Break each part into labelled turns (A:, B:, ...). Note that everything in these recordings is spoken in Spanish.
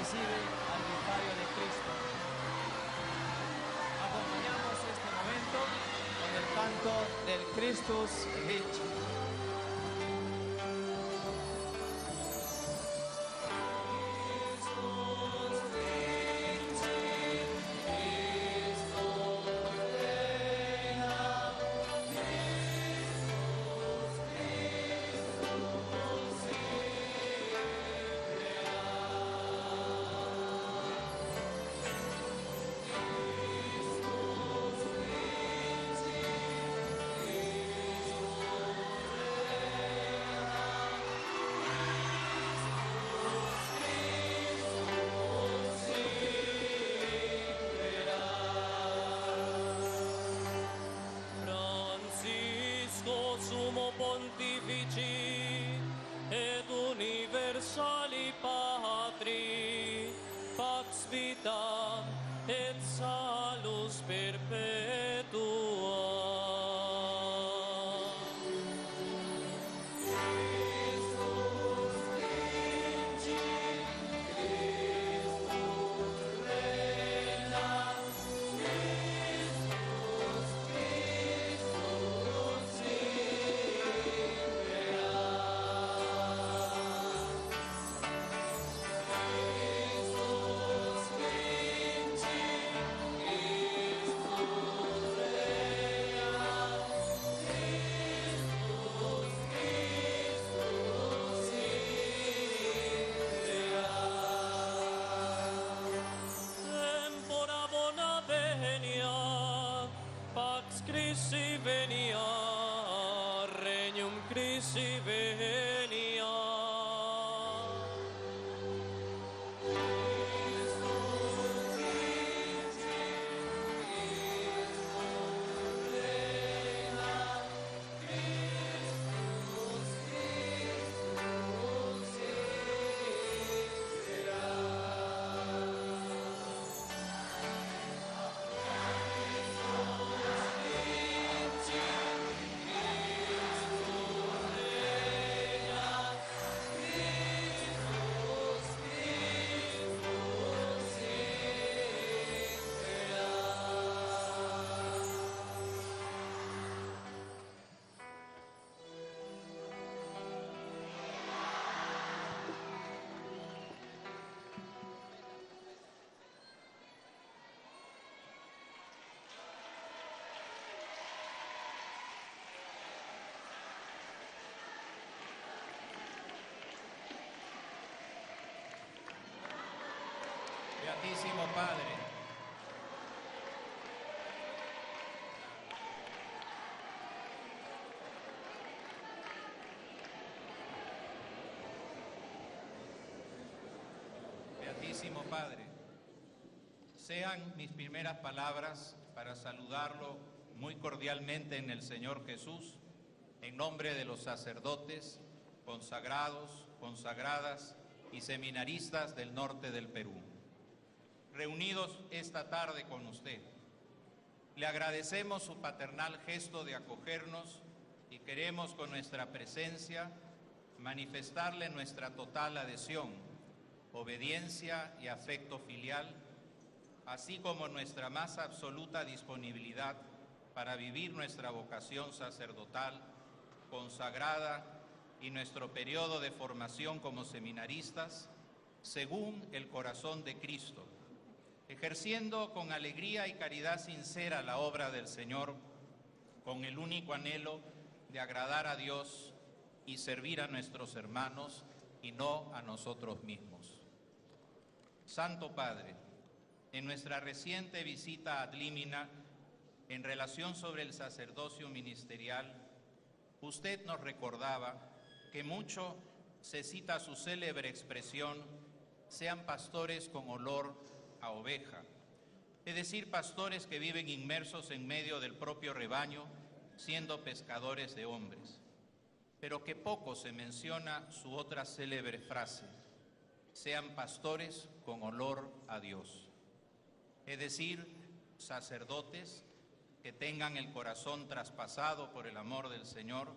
A: recibe al vicario de Cristo. Acompañamos este momento con el canto del Christus Vinci.
B: Sumo Pontifici et Universali Patri, Pax Vita et Salus Perpetua. Pax Christi venia, Regnum Christi venia.
C: Beatísimo Padre, Beatísimo Padre, sean mis primeras palabras para saludarlo muy cordialmente en el Señor Jesús, en nombre de los sacerdotes, consagrados, consagradas y seminaristas del norte del Perú. Reunidos esta tarde con usted, le agradecemos su paternal gesto de acogernos y queremos con nuestra presencia manifestarle nuestra total adhesión, obediencia y afecto filial, así como nuestra más absoluta disponibilidad para vivir nuestra vocación sacerdotal, consagrada y nuestro periodo de formación como seminaristas, según el corazón de Cristo, ejerciendo con alegría y caridad sincera la obra del Señor, con el único anhelo de agradar a Dios y servir a nuestros hermanos y no a nosotros mismos. Santo Padre, en nuestra reciente visita ad limina en relación sobre el sacerdocio ministerial, usted nos recordaba que mucho se cita su célebre expresión: sean pastores con olor a oveja, es decir, pastores que viven inmersos en medio del propio rebaño, siendo pescadores de hombres. Pero que poco se menciona su otra célebre frase: sean pastores con olor a Dios, es decir, sacerdotes que tengan el corazón traspasado por el amor del Señor,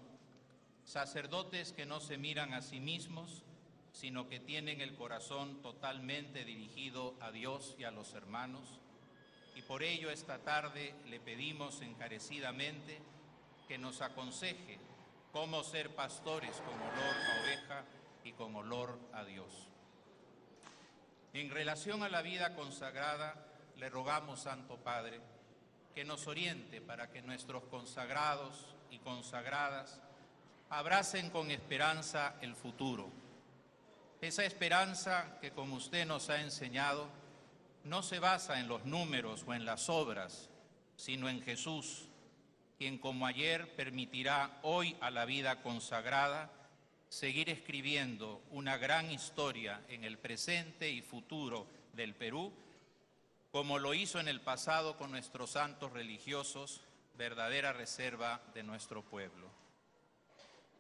C: sacerdotes que no se miran a sí mismos, sino que tienen el corazón totalmente dirigido a Dios y a los hermanos. Y por ello esta tarde le pedimos encarecidamente que nos aconseje cómo ser pastores con olor a oveja y con olor a Dios. En relación a la vida consagrada, le rogamos, Santo Padre, que nos oriente para que nuestros consagrados y consagradas abracen con esperanza el futuro. Esa esperanza que, como usted nos ha enseñado, no se basa en los números o en las obras, sino en Jesús, quien como ayer permitirá hoy a la vida consagrada seguir escribiendo una gran historia en el presente y futuro del Perú, como lo hizo en el pasado con nuestros santos religiosos, verdadera reserva de nuestro pueblo.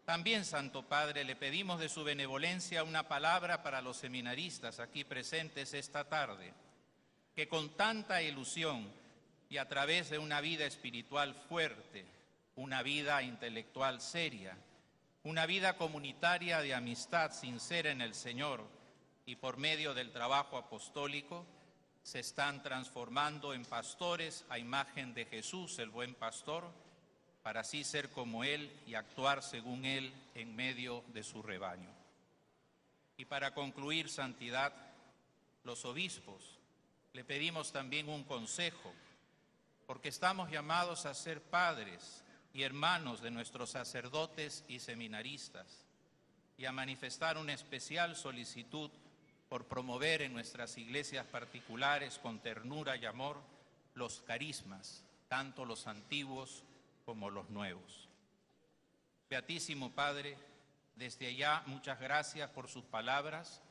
C: También, Santo Padre, le pedimos de su benevolencia una palabra para los seminaristas aquí presentes esta tarde, que con tanta ilusión y a través de una vida espiritual fuerte, una vida intelectual seria, una vida comunitaria de amistad sincera en el Señor y por medio del trabajo apostólico, se están transformando en pastores a imagen de Jesús, el buen pastor, para así ser como Él y actuar según Él en medio de su rebaño. Y para concluir, santidad, los obispos, le pedimos también un consejo, porque estamos llamados a ser padres y hermanos de nuestros sacerdotes y seminaristas, y a manifestar una especial solicitud por promover en nuestras iglesias particulares con ternura y amor los carismas, tanto los antiguos como los nuevos. Beatísimo Padre, desde allá muchas gracias por sus palabras,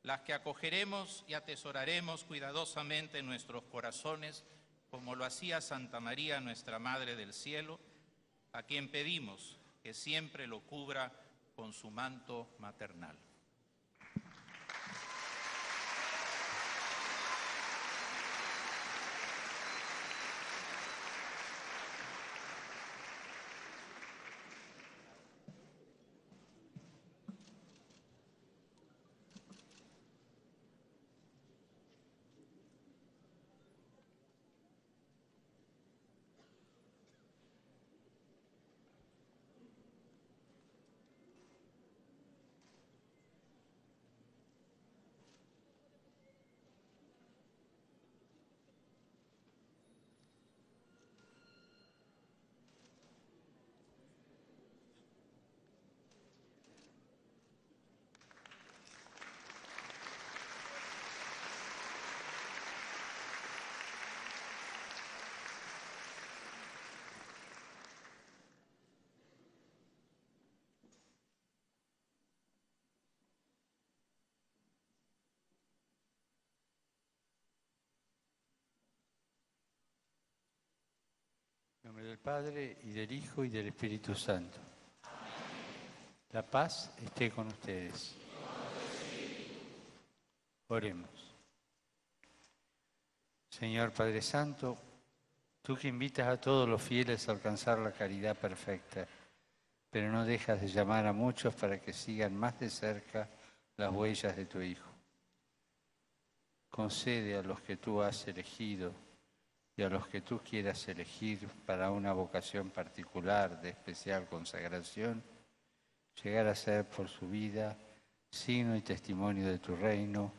C: las que acogeremos y atesoraremos cuidadosamente en nuestros corazones, como lo hacía Santa María, nuestra Madre del Cielo, a quien pedimos que siempre lo cubra con su manto maternal.
D: En nombre del Padre, y del Hijo, y del Espíritu Santo. La paz esté con ustedes. Oremos. Señor Padre Santo, tú que invitas a todos los fieles a alcanzar la caridad perfecta, pero no dejas de llamar a muchos para que sigan más de cerca las huellas de tu Hijo. Concede a los que tú has elegido y a los que tú quieras elegir para una vocación particular de especial consagración, llegar a ser por su vida signo y testimonio de tu reino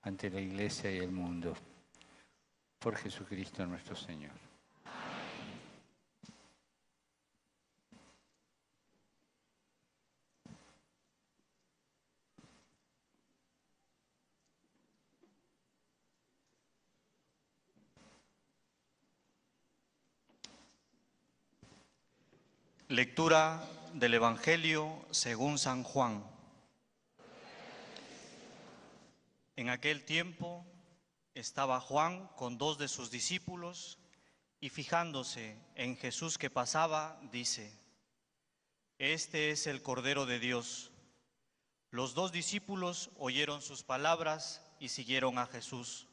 D: ante la Iglesia y el mundo. Por Jesucristo nuestro Señor.
E: Lectura del Evangelio según San Juan. En aquel tiempo estaba Juan con 2 de sus discípulos y fijándose en Jesús que pasaba, dice: Este es el Cordero de Dios. Los 2 discípulos oyeron sus palabras y siguieron a Jesús.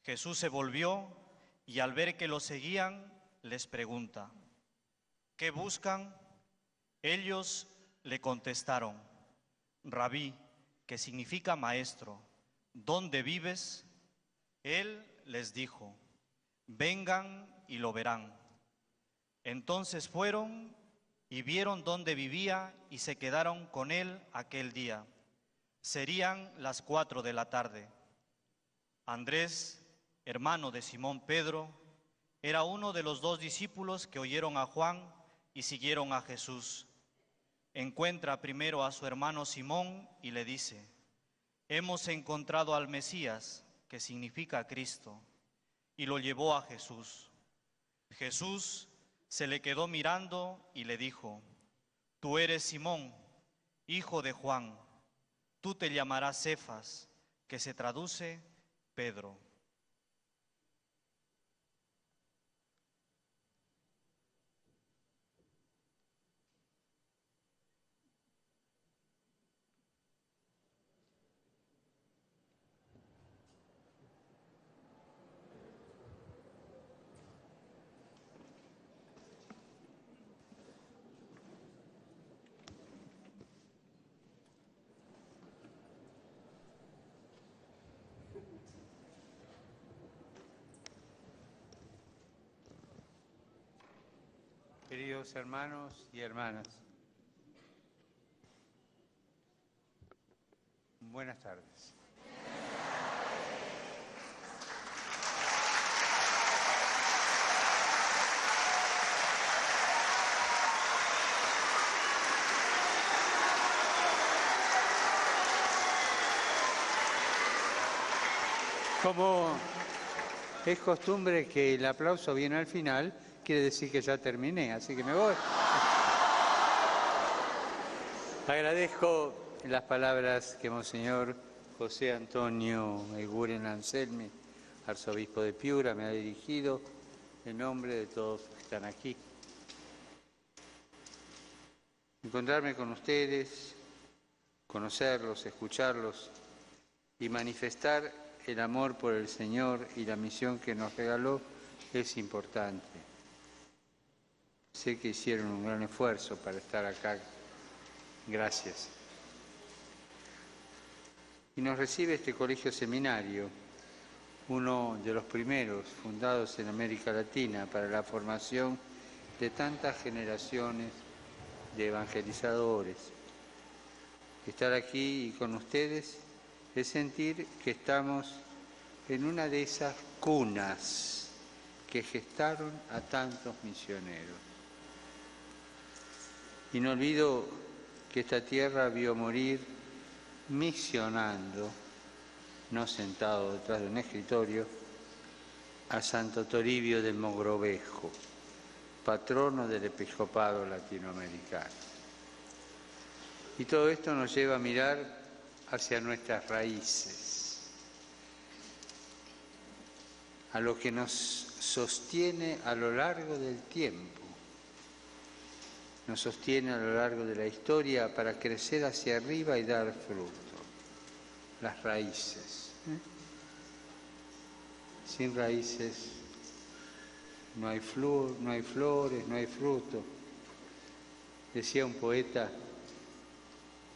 E: Jesús se volvió y al ver que lo seguían, les pregunta: ¿qué buscan? Ellos le contestaron: Rabí, que significa maestro, ¿dónde vives? Él les dijo, vengan y lo verán. Entonces fueron y vieron dónde vivía y se quedaron con él aquel día. Serían las 4 de la tarde. Andrés, hermano de Simón Pedro, era uno de los 2 discípulos que oyeron a Juan y siguieron a Jesús. Encuentra primero a su hermano Simón y le dice, hemos encontrado al Mesías, que significa Cristo, y lo llevó a Jesús. Jesús se le quedó mirando y le dijo, tú eres Simón, hijo de Juan, tú te llamarás Cefas, que se traduce Pedro.
D: Queridos hermanos y hermanas, buenas tardes. Como es costumbre que el aplauso viene al final, quiere decir que ya terminé, así que me voy. Agradezco las palabras que Monseñor José Antonio Eguren Anselmi, arzobispo de Piura, me ha dirigido en nombre de todos los que están aquí. Encontrarme con ustedes, conocerlos, escucharlos y manifestar el amor por el Señor y la misión que nos regaló es importante. Sé que hicieron un gran esfuerzo para estar acá. Gracias. Y nos recibe este colegio seminario, uno de los primeros fundados en América Latina para la formación de tantas generaciones de evangelizadores. Estar aquí y con ustedes es sentir que estamos en una de esas cunas que gestaron a tantos misioneros. Y no olvido que esta tierra vio morir misionando, no sentado detrás de un escritorio, a Santo Toribio del Mogrovejo, patrono del episcopado latinoamericano. Y todo esto nos lleva a mirar hacia nuestras raíces, a lo que nos sostiene a lo largo del tiempo, nos sostiene a lo largo de la historia para crecer hacia arriba y dar fruto, las raíces. Sin raíces no hay flores, no hay fruto. Decía un poeta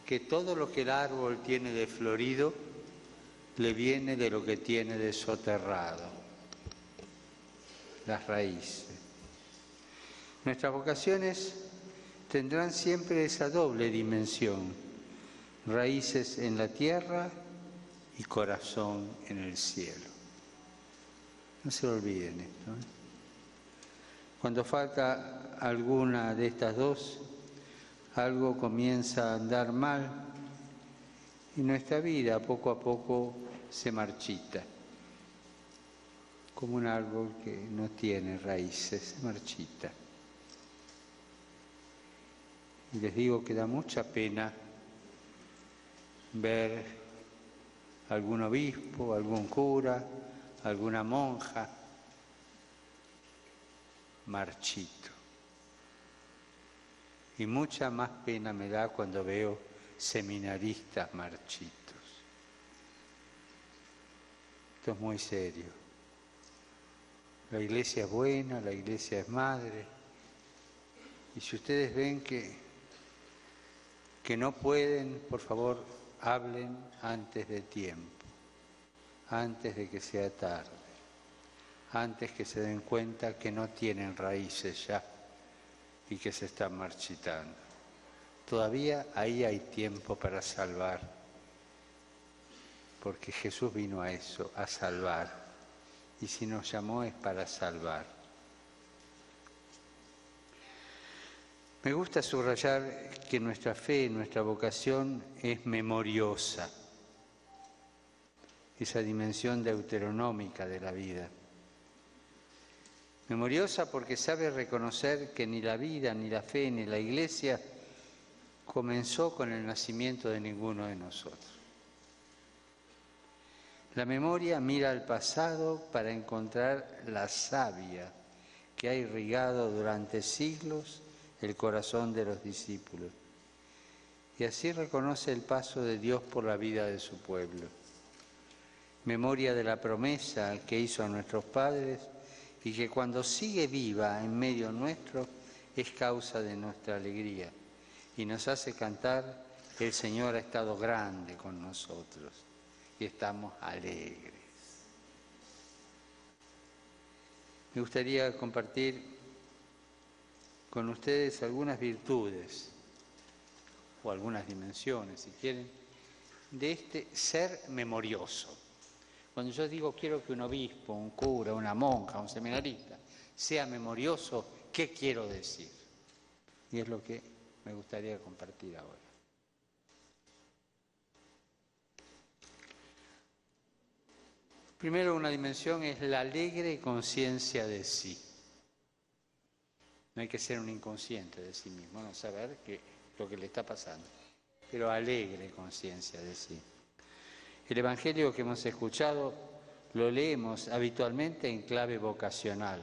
D: que todo lo que el árbol tiene de florido le viene de lo que tiene de soterrado, las raíces. Nuestras vocaciones tendrán siempre esa doble dimensión, raíces en la tierra y corazón en el cielo. No se olviden esto, ¿eh? Cuando falta alguna de estas dos, algo comienza a andar mal y nuestra vida poco a poco se marchita, como un árbol que no tiene raíces, se marchita. Y les digo que da mucha pena ver algún obispo, algún cura, alguna monja marchito. Y mucha más pena me da cuando veo seminaristas marchitos. Esto es muy serio. La iglesia es buena, la iglesia es madre. Y si ustedes ven que no pueden, por favor, hablen antes de tiempo, antes de que sea tarde, antes que se den cuenta que no tienen raíces ya y que se están marchitando. Todavía ahí hay tiempo para salvar, porque Jesús vino a eso, a salvar, y si nos llamó es para salvar. Me gusta subrayar que nuestra fe, nuestra vocación es memoriosa, esa dimensión deuteronómica de la vida. Memoriosa porque sabe reconocer que ni la vida, ni la fe, ni la Iglesia comenzó con el nacimiento de ninguno de nosotros. La memoria mira al pasado para encontrar la savia que ha irrigado durante siglos el corazón de los discípulos. Y así reconoce el paso de Dios por la vida de su pueblo. Memoria de la promesa que hizo a nuestros padres y que cuando sigue viva en medio nuestro es causa de nuestra alegría y nos hace cantar: el Señor ha estado grande con nosotros y estamos alegres. Me gustaría compartir con ustedes algunas virtudes o algunas dimensiones, si quieren, de este ser memorioso. Cuando yo digo quiero que un obispo, un cura, una monja, un seminarista sea memorioso, ¿qué quiero decir? Y es lo que me gustaría compartir ahora. Primero, una dimensión es la alegre conciencia de sí. No hay que ser un inconsciente de sí mismo, no saber lo que le está pasando, pero alegre conciencia de sí. El Evangelio que hemos escuchado lo leemos habitualmente en clave vocacional.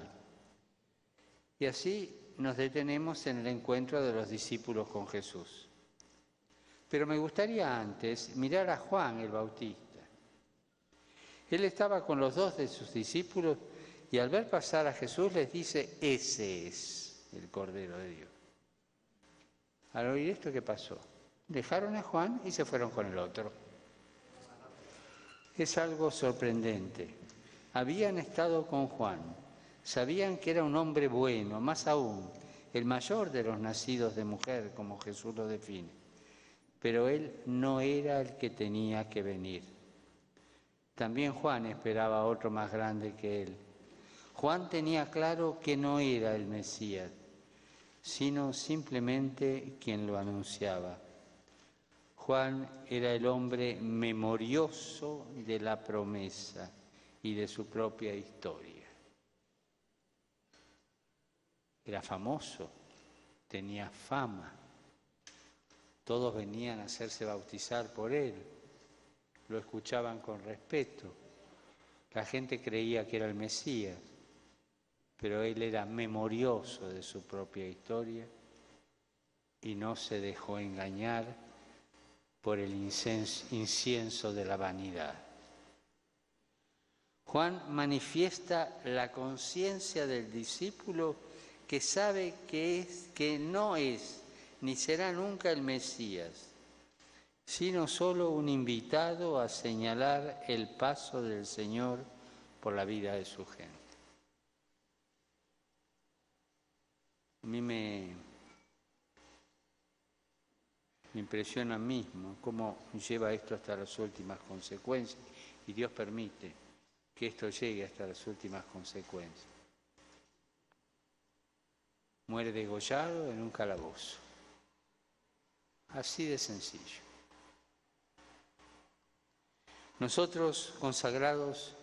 D: Y así nos detenemos en el encuentro de los discípulos con Jesús. Pero me gustaría antes mirar a Juan el Bautista. Él estaba con los dos de sus discípulos y al ver pasar a Jesús les dice: ese es el Cordero de Dios. Al oír esto, ¿qué pasó? Dejaron a Juan y se fueron con el otro. Es algo sorprendente. Habían estado con Juan, sabían que era un hombre bueno, más aún, el mayor de los nacidos de mujer, como Jesús lo define. Pero él no era el que tenía que venir. También Juan esperaba a otro más grande que él. Juan tenía claro que no era el Mesías, sino simplemente quien lo anunciaba. Juan era el hombre memorioso de la promesa y de su propia historia. Era famoso, tenía fama. Todos venían a hacerse bautizar por él, lo escuchaban con respeto. La gente creía que era el Mesías, pero él era memorioso de su propia historia y no se dejó engañar por el incienso de la vanidad. Juan manifiesta la conciencia del discípulo que sabe que no es ni será nunca el Mesías, sino solo un invitado a señalar el paso del Señor por la vida de su gente. A mí me impresiona mismo cómo lleva esto hasta las últimas consecuencias, y Dios permite que esto llegue hasta las últimas consecuencias. Muere degollado en un calabozo. Así de sencillo. Nosotros, consagrados,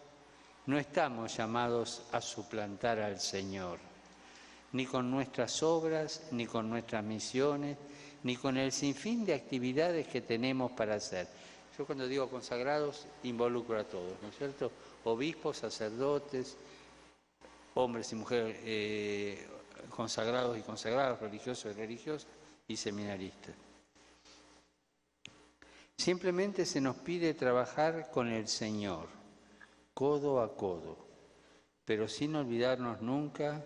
D: no estamos llamados a suplantar al Señor, ni con nuestras obras, ni con nuestras misiones, ni con el sinfín de actividades que tenemos para hacer. Yo cuando digo consagrados, involucro a todos, ¿no es cierto? Obispos, sacerdotes, hombres y mujeres consagrados y consagradas, religiosos y religiosas, y seminaristas. Simplemente se nos pide trabajar con el Señor, codo a codo, pero sin olvidarnos nunca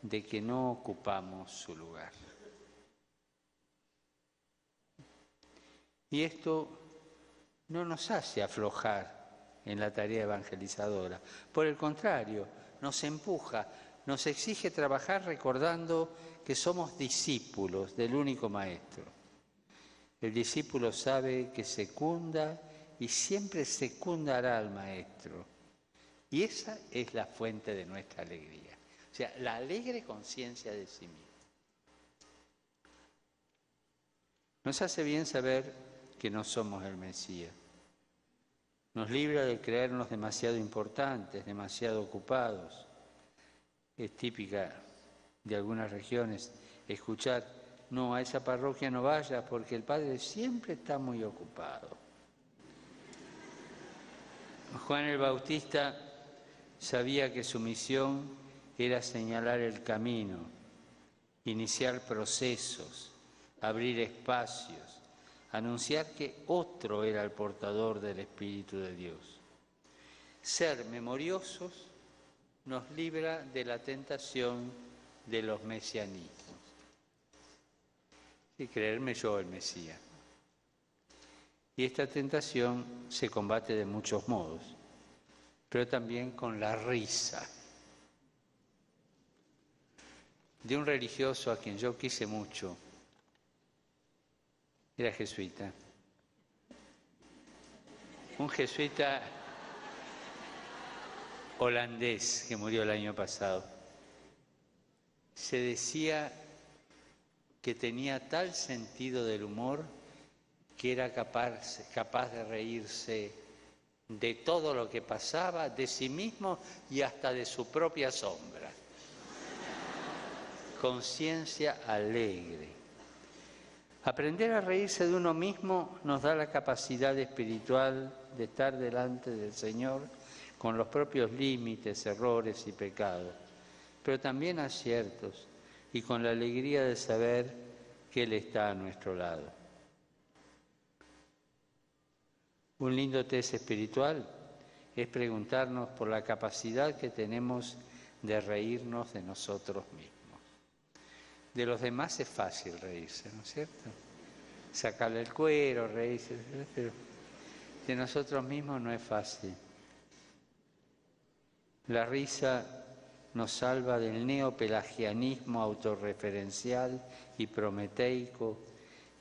D: de que no ocupamos su lugar. Y esto no nos hace aflojar en la tarea evangelizadora. Por el contrario, nos empuja, nos exige trabajar recordando que somos discípulos del único Maestro. El discípulo sabe que secunda y siempre secundará al Maestro. Y esa es la fuente de nuestra alegría. O sea, la alegre conciencia de sí mismo. Nos hace bien saber que no somos el Mesías. Nos libra de creernos demasiado importantes, demasiado ocupados. Es típica de algunas regiones escuchar: no, a esa parroquia no vayas porque el padre siempre está muy ocupado. Juan el Bautista sabía que su misión era señalar el camino, iniciar procesos, abrir espacios, anunciar que otro era el portador del Espíritu de Dios. Ser memoriosos nos libra de la tentación de los mesianismos. Y creerme yo el Mesías. Y esta tentación se combate de muchos modos, pero también con la risa. De un religioso a quien yo quise mucho, era jesuita. Un jesuita holandés que murió el año pasado. Se decía que tenía tal sentido del humor que era capaz de reírse de todo lo que pasaba, de sí mismo y hasta de su propia sombra. Conciencia alegre. Aprender a reírse de uno mismo nos da la capacidad espiritual de estar delante del Señor con los propios límites, errores y pecados, pero también aciertos y con la alegría de saber que Él está a nuestro lado. Un lindo test espiritual es preguntarnos por la capacidad que tenemos de reírnos de nosotros mismos. De los demás es fácil reírse, ¿no es cierto? Sacarle el cuero, reírse, pero de nosotros mismos no es fácil. La risa nos salva del neopelagianismo autorreferencial y prometeico,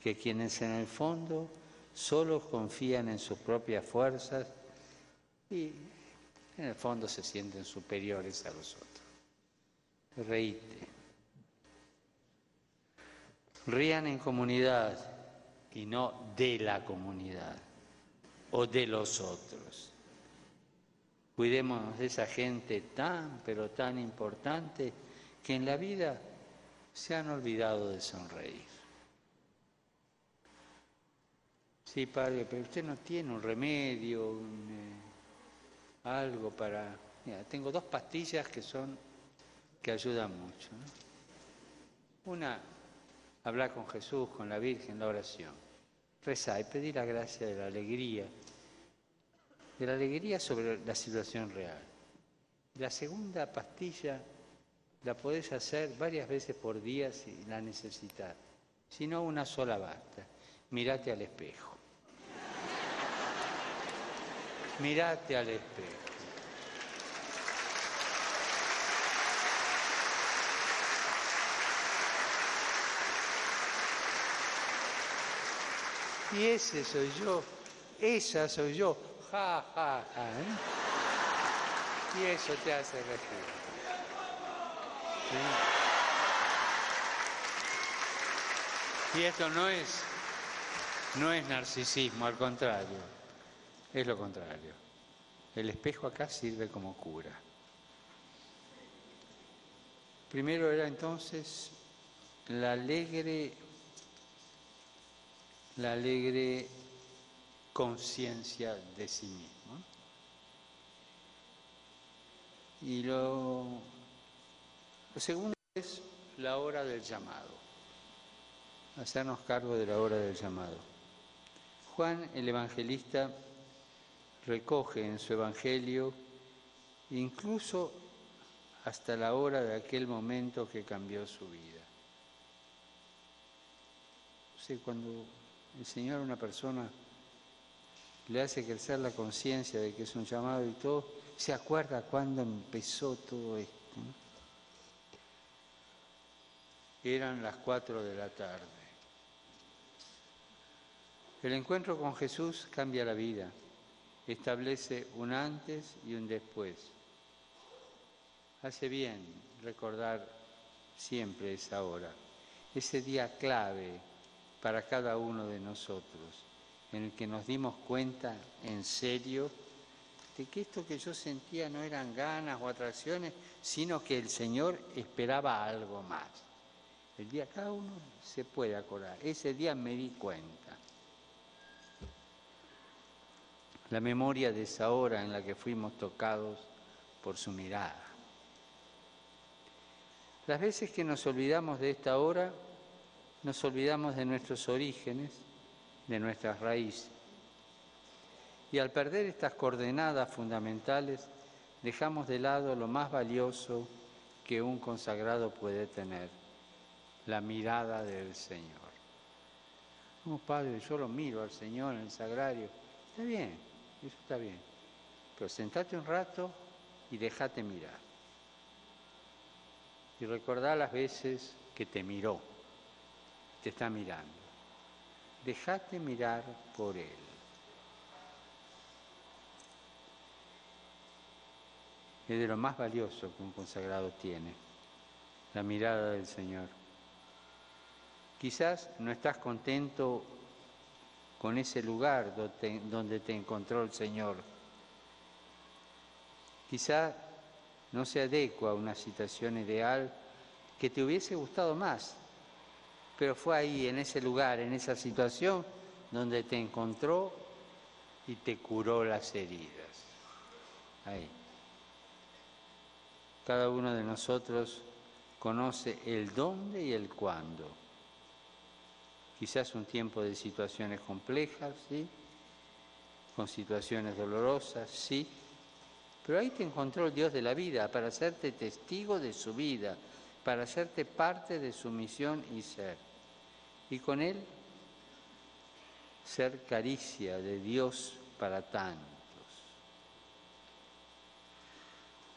D: que quienes en el fondo solo confían en sus propias fuerzas y en el fondo se sienten superiores a los otros. Reíte. Rían en comunidad y no de la comunidad o de los otros. Cuidémonos de esa gente tan, pero tan importante que en la vida se han olvidado de sonreír. Sí, padre, pero usted no tiene un remedio, algo para... Mira, tengo 2 pastillas que ayudan mucho, ¿no? Una, hablar con Jesús, con la Virgen, la oración. Rezar y pedir la gracia de la alegría sobre la situación real. La segunda pastilla la podés hacer varias veces por día si la necesitas. Si no, una sola basta. Mirate al espejo. Mirate al espejo. Y ese soy yo, esa soy yo, ja, ja, ja. Y eso te hace reír. ¿Sí? Y esto no es narcisismo, al contrario, es lo contrario. El espejo acá sirve como cura. Primero era entonces la alegre conciencia de sí mismo. Y lo segundo es la hora del llamado, hacernos cargo de la hora del llamado. Juan el Evangelista recoge en su Evangelio incluso hasta la hora de aquel momento que cambió su vida. O sea, cuando el Señor a una persona le hace crecer la conciencia de que es un llamado y todo, se acuerda cuándo empezó todo esto, ¿no? Eran las 4 de la tarde. El encuentro con Jesús cambia la vida, establece un antes y un después. Hace bien recordar siempre esa hora, ese día clave para cada uno de nosotros, en el que nos dimos cuenta en serio de que esto que yo sentía no eran ganas o atracciones, sino que el Señor esperaba algo más. El día cada uno se puede acordar. Ese día me di cuenta. La memoria de esa hora en la que fuimos tocados por su mirada. Las veces que nos olvidamos de esta hora, nos olvidamos de nuestros orígenes, de nuestras raíces. Y al perder estas coordenadas fundamentales, dejamos de lado lo más valioso que un consagrado puede tener, la mirada del Señor. No, Padre, yo lo miro al Señor en el sagrario. Está bien, eso está bien. Pero sentate un rato y déjate mirar. Y recordá las veces que te miró, te está mirando. Déjate mirar por Él. Es de lo más valioso que un consagrado tiene, la mirada del Señor. Quizás no estás contento con ese lugar donde te encontró el Señor. Quizás no se adecua a una situación ideal que te hubiese gustado más, pero fue ahí, en ese lugar, en esa situación, donde te encontró y te curó las heridas. Ahí. Cada uno de nosotros conoce el dónde y el cuándo. Quizás un tiempo de situaciones complejas, ¿sí? Con situaciones dolorosas, sí. Pero ahí te encontró el Dios de la vida para hacerte testigo de su vida, para hacerte parte de su misión y ser. Y con Él, ser caricia de Dios para tantos.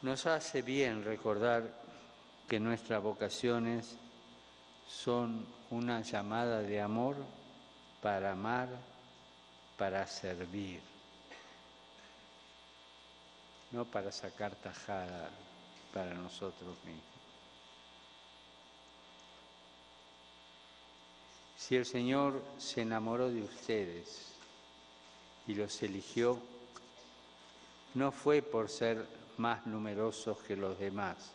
D: Nos hace bien recordar que nuestras vocaciones son una llamada de amor para amar, para servir. No para sacar tajada para nosotros mismos. Si el Señor se enamoró de ustedes y los eligió, no fue por ser más numerosos que los demás,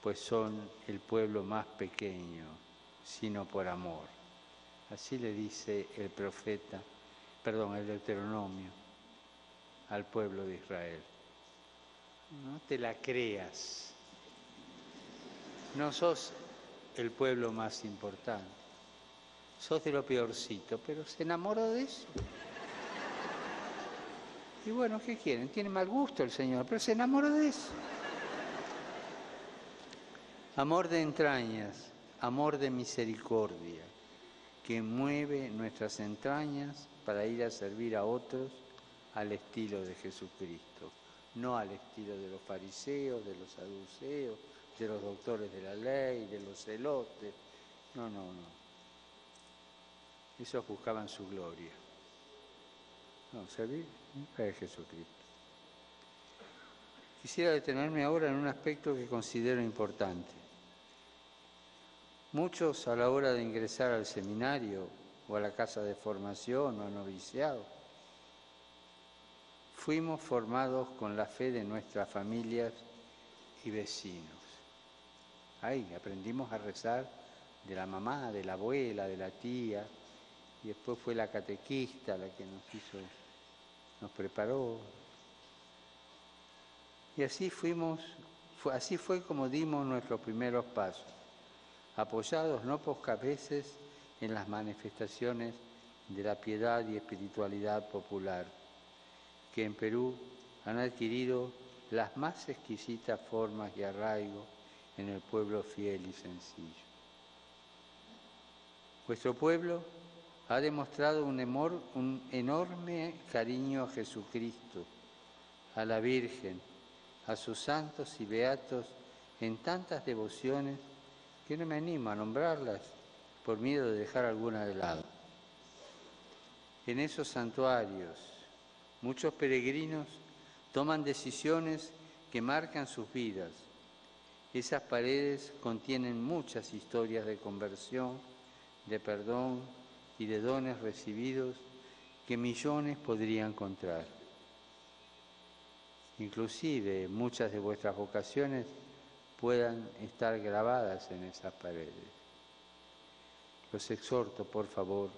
D: pues son el pueblo más pequeño, sino por amor. Así le dice el el Deuteronomio, al pueblo de Israel. No te la creas. No sos el pueblo más importante. Sos de lo peorcito, pero se enamoró de eso. Y bueno, ¿qué quieren? Tiene mal gusto el Señor, pero se enamoró de eso. Amor de entrañas, amor de misericordia, que mueve nuestras entrañas para ir a servir a otros al estilo de Jesucristo, no al estilo de los fariseos, de los saduceos, de los doctores de la ley, de los celotes. No. Esos buscaban su gloria. No, servir para Jesucristo. Quisiera detenerme ahora en un aspecto que considero importante. Muchos a la hora de ingresar al seminario o a la casa de formación o al noviciado, fuimos formados con la fe de nuestras familias y vecinos. Ahí aprendimos a rezar de la mamá, de la abuela, de la tía, y después fue la catequista la que nos preparó. Y así fue como dimos nuestros primeros pasos, apoyados no pocas veces en las manifestaciones de la piedad y espiritualidad popular, que en Perú han adquirido las más exquisitas formas y arraigo en el pueblo fiel y sencillo. Vuestro pueblo ha demostrado un enorme cariño a Jesucristo, a la Virgen, a sus santos y beatos en tantas devociones que no me animo a nombrarlas por miedo de dejar alguna de lado. En esos santuarios, muchos peregrinos toman decisiones que marcan sus vidas. Esas paredes contienen muchas historias de conversión, de perdón y de dones recibidos que millones podrían contar. Inclusive muchas de vuestras vocaciones puedan estar grabadas en esas paredes. Los exhorto, por favor,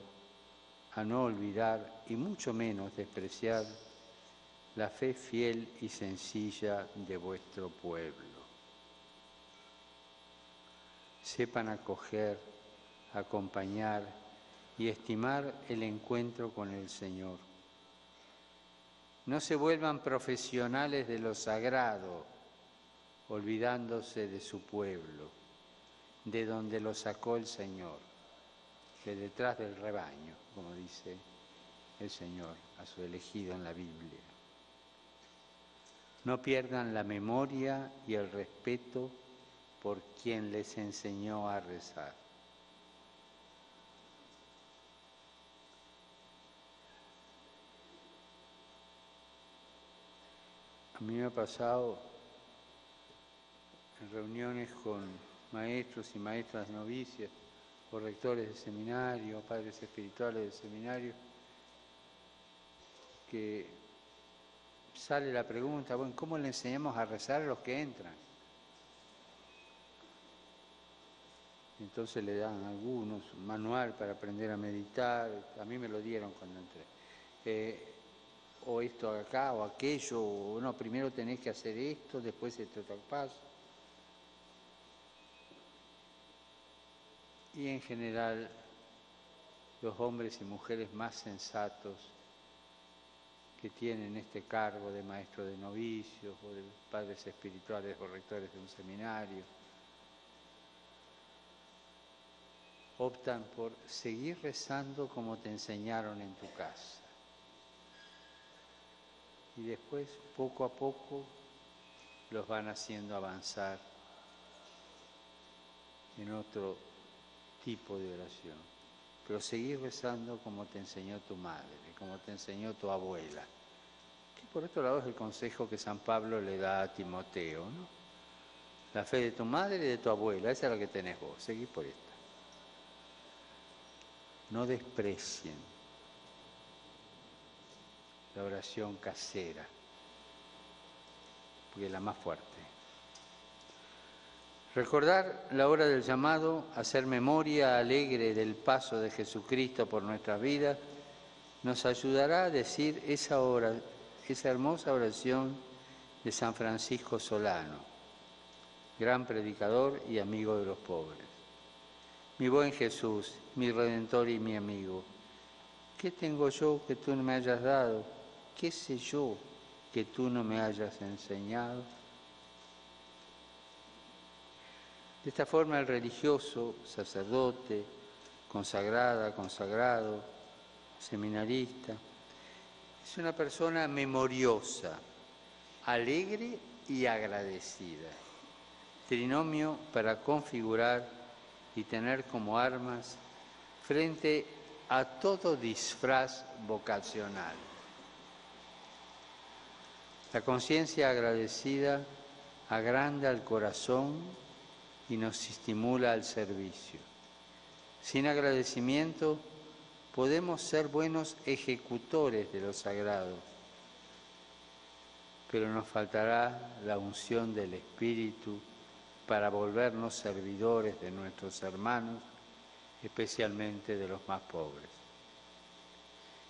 D: a no olvidar y mucho menos despreciar la fe fiel y sencilla de vuestro pueblo. Sepan acoger, acompañar y estimar el encuentro con el Señor. No se vuelvan profesionales de lo sagrado, olvidándose de su pueblo, de donde lo sacó el Señor, de detrás del rebaño, como dice el Señor a su elegido en la Biblia. No pierdan la memoria y el respeto por quien les enseñó a rezar. A mí me ha pasado en reuniones con maestros y maestras novicias, o rectores de seminario, padres espirituales de seminario, que sale la pregunta, bueno, ¿cómo le enseñamos a rezar a los que entran? Entonces le dan a algunos un manual para aprender a meditar, a mí me lo dieron cuando entré. O esto acá o aquello, o no, primero tenés que hacer esto, después este otro paso. Y en general, los hombres y mujeres más sensatos que tienen este cargo de maestro de novicios o de padres espirituales o rectores de un seminario, optan por seguir rezando como te enseñaron en tu casa. Y después, poco a poco, los van haciendo avanzar en otro tipo de oración. Pero seguir rezando como te enseñó tu madre, como te enseñó tu abuela. Que por otro lado es el consejo que San Pablo le da a Timoteo, ¿no? La fe de tu madre y de tu abuela, esa es la que tenés vos, seguí por esta. No desprecien la oración casera, porque es la más fuerte. Recordar la hora del llamado, hacer memoria alegre del paso de Jesucristo por nuestras vidas, nos ayudará a decir esa hermosa oración de San Francisco Solano, gran predicador y amigo de los pobres. Mi buen Jesús, mi Redentor y mi amigo, ¿qué tengo yo que tú no me hayas dado? ¿Qué sé yo que tú no me hayas enseñado? De esta forma el religioso, sacerdote, consagrada, consagrado, seminarista, es una persona memoriosa, alegre y agradecida. Trinomio para configurar y tener como armas frente a todo disfraz vocacional. La conciencia agradecida agranda el corazón y nos estimula al servicio. Sin agradecimiento podemos ser buenos ejecutores de lo sagrado, pero nos faltará la unción del Espíritu para volvernos servidores de nuestros hermanos, especialmente de los más pobres.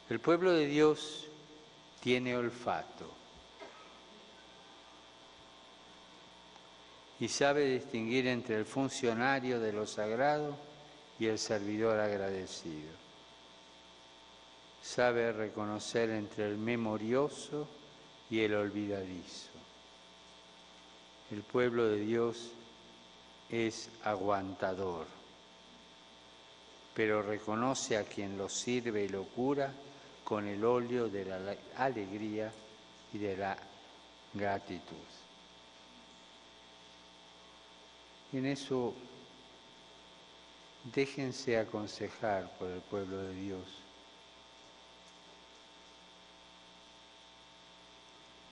D: El pueblo de Dios tiene olfato y sabe distinguir entre el funcionario de lo sagrado y el servidor agradecido. Sabe reconocer entre el memorioso y el olvidadizo. El pueblo de Dios es aguantador. pero reconoce a quien lo sirve y lo cura con el óleo de la alegría y de la gratitud. En eso, déjense aconsejar por el pueblo de Dios.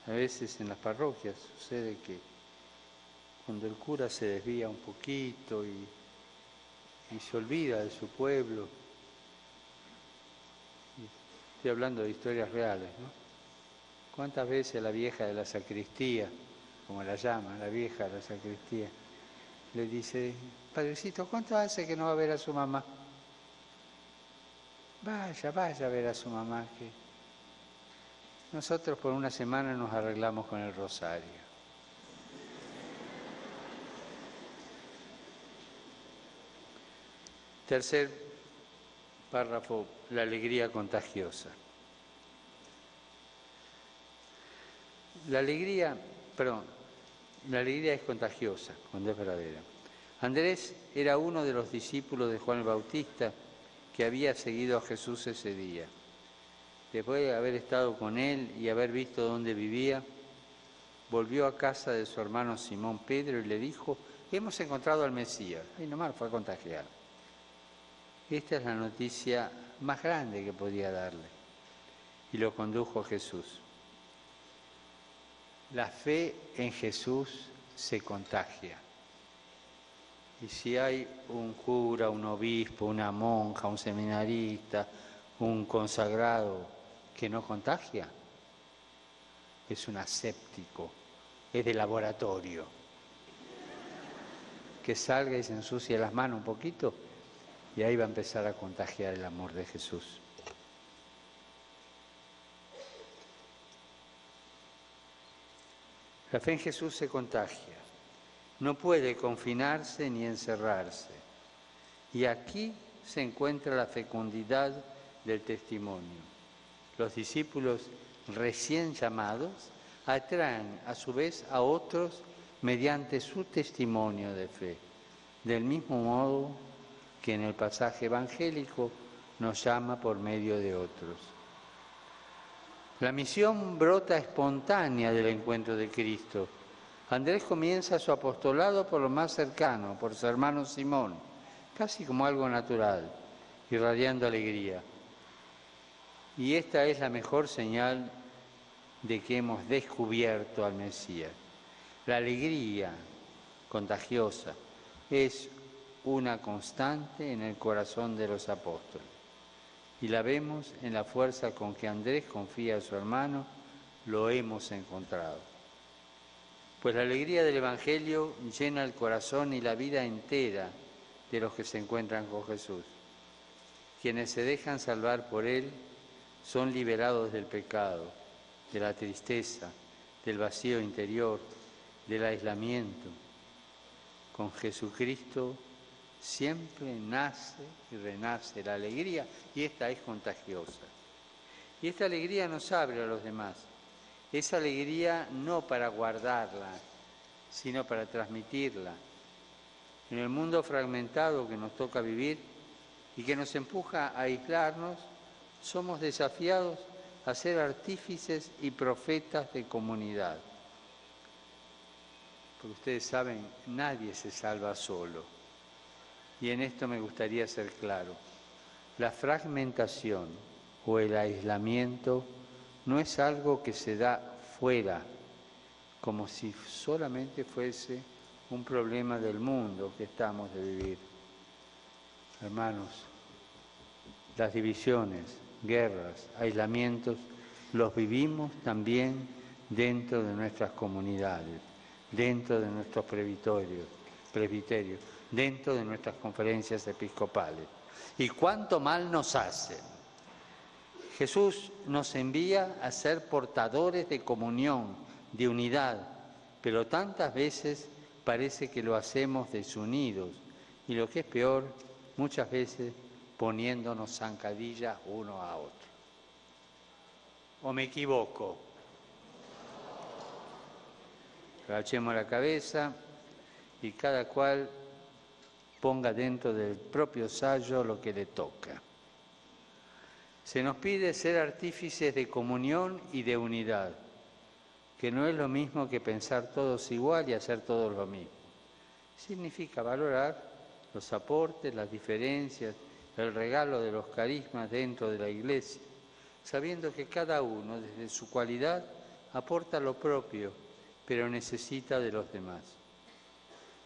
D: A veces en las parroquias sucede que cuando el cura se desvía un poquito y se olvida de su pueblo, estoy hablando de historias reales, ¿no? ¿Cuántas veces la vieja de la sacristía, como la llaman, la vieja de la sacristía, le dice: Padrecito, ¿cuánto hace que no va a ver a su mamá? Vaya a ver a su mamá, que nosotros por una semana nos arreglamos con el rosario. Tercer párrafo, la alegría contagiosa. La alegría es contagiosa cuando es verdadera. Andrés era uno de los discípulos de Juan el Bautista que había seguido a Jesús ese día. Después de haber estado con él y haber visto dónde vivía, volvió a casa de su hermano Simón Pedro y le dijo: hemos encontrado al Mesías. Y nomás fue a contagiar. Esta es la noticia más grande que podía darle. Y lo condujo a Jesús. La fe en Jesús se contagia. Y si hay un cura, un obispo, una monja, un seminarista, un consagrado que no contagia, es un aséptico, es de laboratorio. Que salga y se ensucie las manos un poquito y ahí va a empezar a contagiar el amor de Jesús. La fe en Jesús se contagia. No puede confinarse ni encerrarse. Y aquí se encuentra la fecundidad del testimonio. Los discípulos recién llamados atraen a su vez a otros mediante su testimonio de fe, del mismo modo que en el pasaje evangélico nos llama por medio de otros. La misión brota espontánea del encuentro de Cristo. Andrés comienza su apostolado por lo más cercano, por su hermano Simón, casi como algo natural, irradiando alegría. Y esta es la mejor señal de que hemos descubierto al Mesías. La alegría contagiosa es una constante en el corazón de los apóstoles. Y la vemos en la fuerza con que Andrés confía a su hermano: lo hemos encontrado. Pues la alegría del Evangelio llena el corazón y la vida entera de los que se encuentran con Jesús. Quienes se dejan salvar por Él son liberados del pecado, de la tristeza, del vacío interior, del aislamiento. Con Jesucristo siempre nace y renace la alegría, y esta es contagiosa. Y esta alegría nos abre a los demás. Esa alegría no para guardarla, sino para transmitirla. En el mundo fragmentado que nos toca vivir y que nos empuja a aislarnos, somos desafiados a ser artífices y profetas de comunidad. Porque ustedes saben, nadie se salva solo. Y en esto me gustaría ser claro. La fragmentación o el aislamiento no es algo que se da fuera, como si solamente fuese un problema del mundo que estamos de vivir. Hermanos, las divisiones, guerras, aislamientos, los vivimos también dentro de nuestras comunidades, dentro de nuestros presbiterios, dentro de nuestras conferencias episcopales. ¿Y cuánto mal nos hacen? Jesús nos envía a ser portadores de comunión, de unidad, pero tantas veces parece que lo hacemos desunidos y lo que es peor, muchas veces poniéndonos zancadillas uno a otro. ¿O me equivoco? Agachemos la cabeza y cada cual ponga dentro del propio sayo lo que le toca. Se nos pide ser artífices de comunión y de unidad, que no es lo mismo que pensar todos igual y hacer todos lo mismo. Significa valorar los aportes, las diferencias, el regalo de los carismas dentro de la Iglesia, sabiendo que cada uno, desde su cualidad, aporta lo propio, pero necesita de los demás.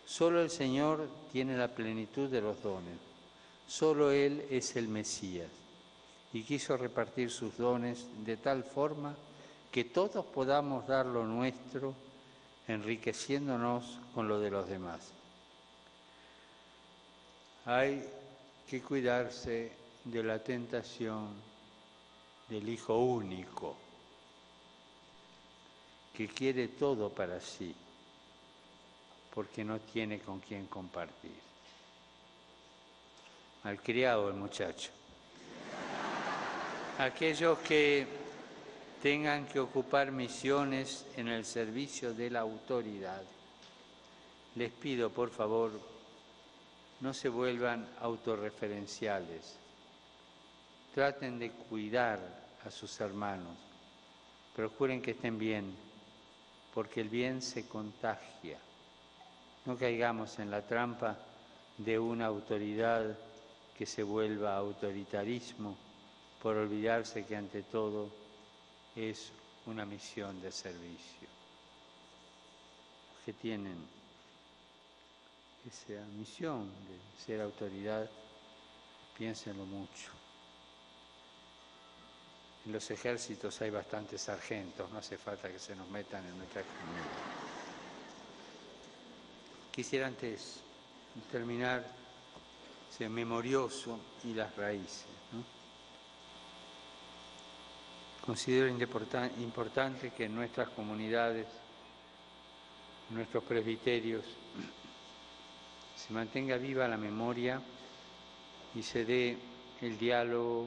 D: Solo el Señor tiene la plenitud de los dones, solo Él es el Mesías, y quiso repartir sus dones de tal forma que todos podamos dar lo nuestro, enriqueciéndonos con lo de los demás. Hay que cuidarse de la tentación del hijo único, que quiere todo para sí, porque no tiene con quién compartir. Malcriado el muchacho. Aquellos que tengan que ocupar misiones en el servicio de la autoridad, les pido por favor, no se vuelvan autorreferenciales. Traten de cuidar a sus hermanos. Procuren que estén bien, porque el bien se contagia. No caigamos en la trampa de una autoridad que se vuelva autoritarismo por olvidarse que ante todo es una misión de servicio. Los que tienen esa misión de ser autoridad, piénsenlo mucho. En los ejércitos hay bastantes sargentos, no hace falta que se nos metan en nuestra comunidad. Quisiera antes terminar ese memorioso y las raíces, ¿no? Considero importante que en nuestras comunidades, en nuestros presbiterios, se mantenga viva la memoria y se dé el diálogo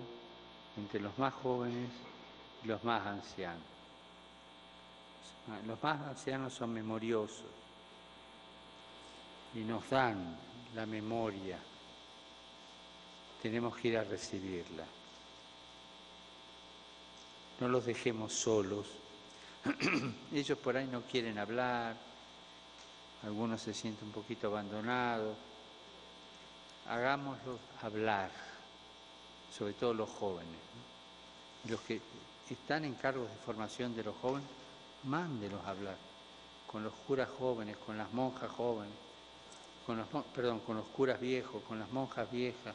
D: entre los más jóvenes y los más ancianos. Los más ancianos son memoriosos y nos dan la memoria. Tenemos que ir a recibirla. No los dejemos solos. Ellos por ahí no quieren hablar, algunos se sienten un poquito abandonados. Hagámoslos hablar, sobre todo los jóvenes, ¿no? Los que están en cargos de formación de los jóvenes, mándenlos a hablar con los curas jóvenes, con las monjas jóvenes, con los curas viejos, con las monjas viejas,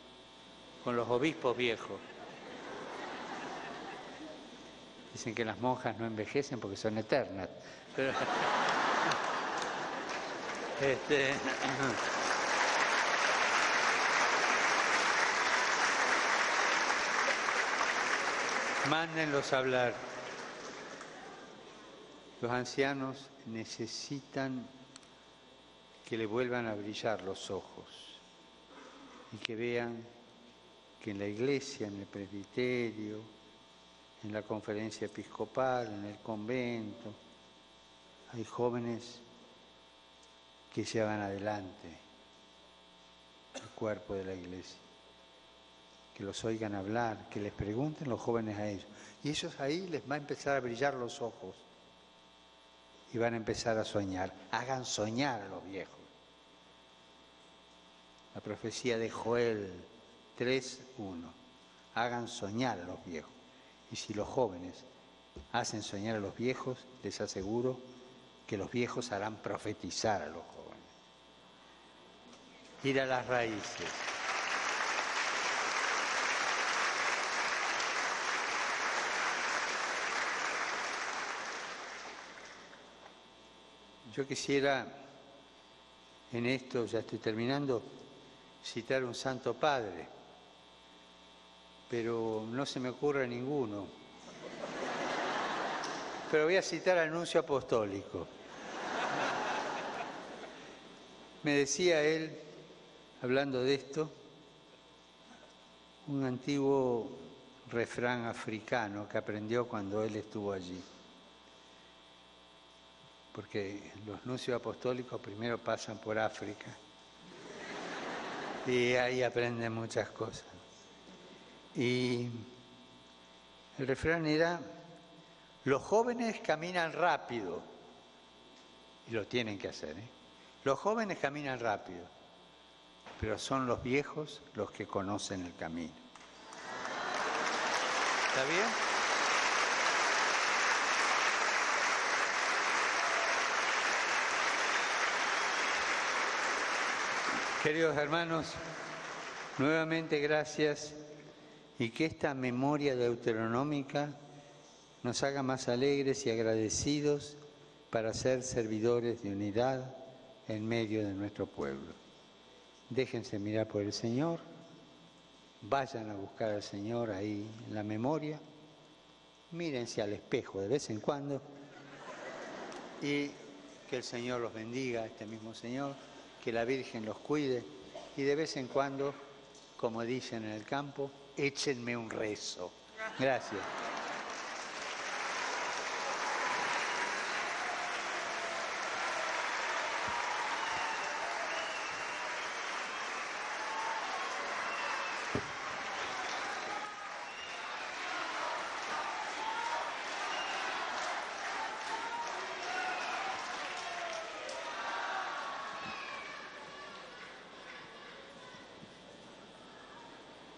D: con los obispos viejos. Dicen que las monjas no envejecen porque son eternas. Pero, mándenlos a hablar. Los ancianos necesitan que le vuelvan a brillar los ojos y que vean que en la iglesia, en el presbiterio, en la conferencia episcopal, en el convento, hay jóvenes que llevan adelante el cuerpo de la iglesia. Que los oigan hablar, que les pregunten los jóvenes a ellos. Y ellos ahí les va a empezar a brillar los ojos y van a empezar a soñar. Hagan soñar a los viejos. La profecía de Joel 3:1. Hagan soñar a los viejos. Y si los jóvenes hacen soñar a los viejos, les aseguro que los viejos harán profetizar a los jóvenes. Ir a las raíces. Yo quisiera, en esto, ya estoy terminando, citar un Santo Padre, pero no se me ocurre ninguno. Pero voy a citar al Nuncio Apostólico. Me decía él, hablando de esto, un antiguo refrán africano que aprendió cuando él estuvo allí. Porque los nuncios apostólicos primero pasan por África Y ahí aprenden muchas cosas. Y el refrán era, los jóvenes caminan rápido, y lo tienen que hacer, ¿eh? Los jóvenes caminan rápido, pero son los viejos los que conocen el camino. ¿Está bien? Queridos hermanos, nuevamente gracias y que esta memoria deuteronómica nos haga más alegres y agradecidos para ser servidores de unidad en medio de nuestro pueblo. Déjense mirar por el Señor, vayan a buscar al Señor ahí en la memoria, mírense al espejo de vez en cuando y que el Señor los bendiga, este mismo Señor, que la Virgen los cuide y de vez en cuando, como dicen en el campo, échenme un rezo. Gracias.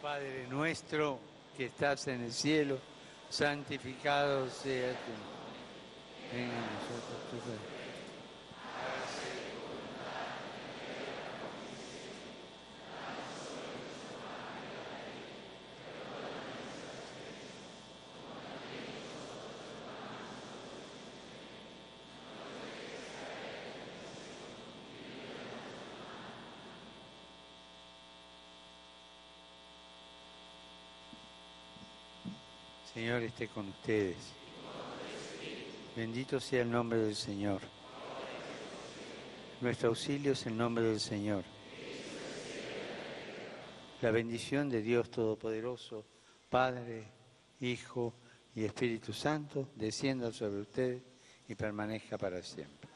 D: Padre nuestro que estás en el cielo, santificado sea tu nombre. Venga a nosotros tu reino. Señor esté con ustedes. Bendito sea el nombre del Señor. Nuestro auxilio es el nombre del Señor. La bendición de Dios Todopoderoso, Padre, Hijo y Espíritu Santo, descienda sobre ustedes y permanezca para siempre.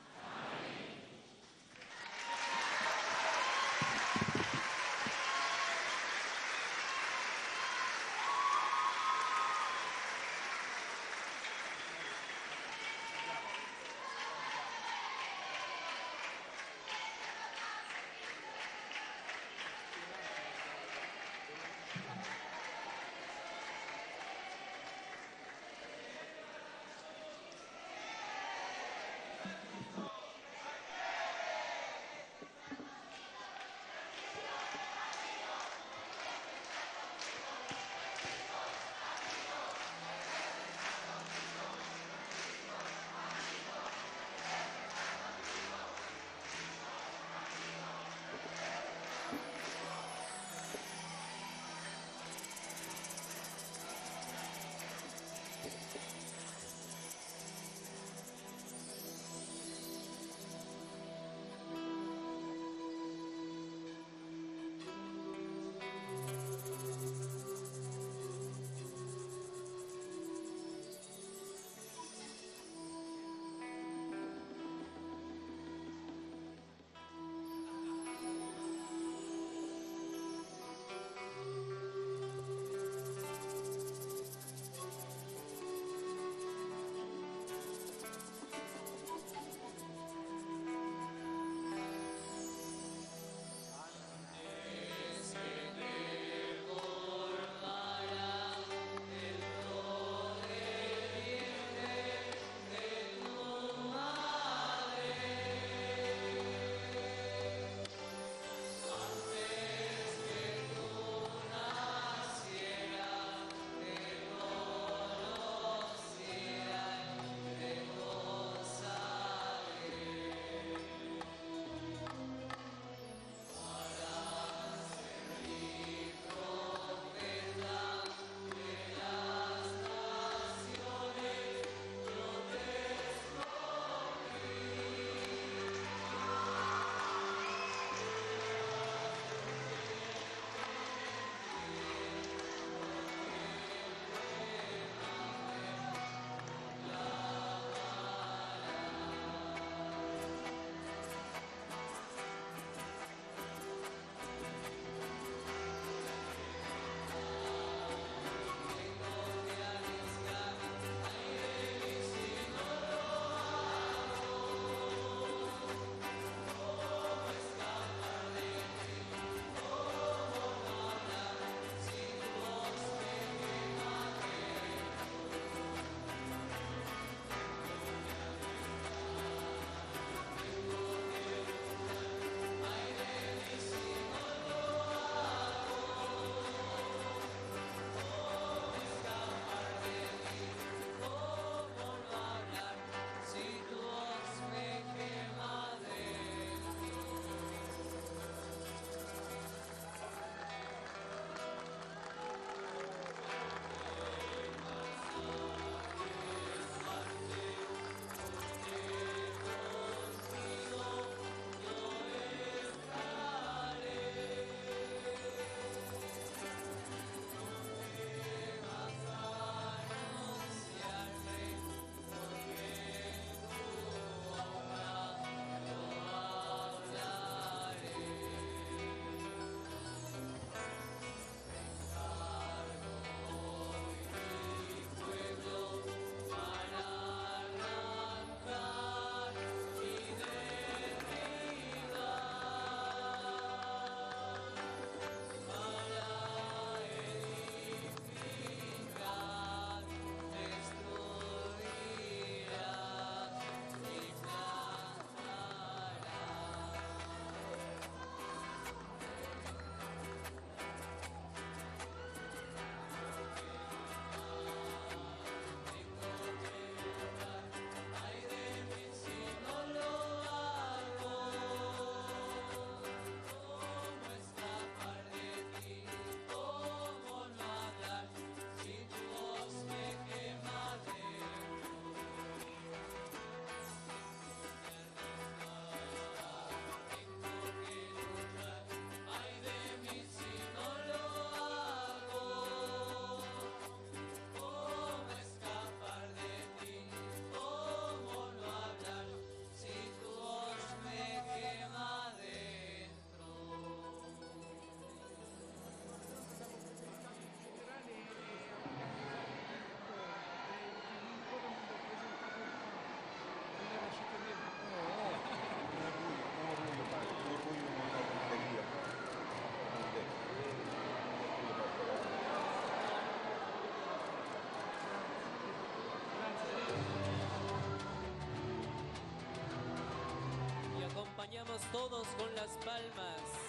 B: vayamos todos con las palmas.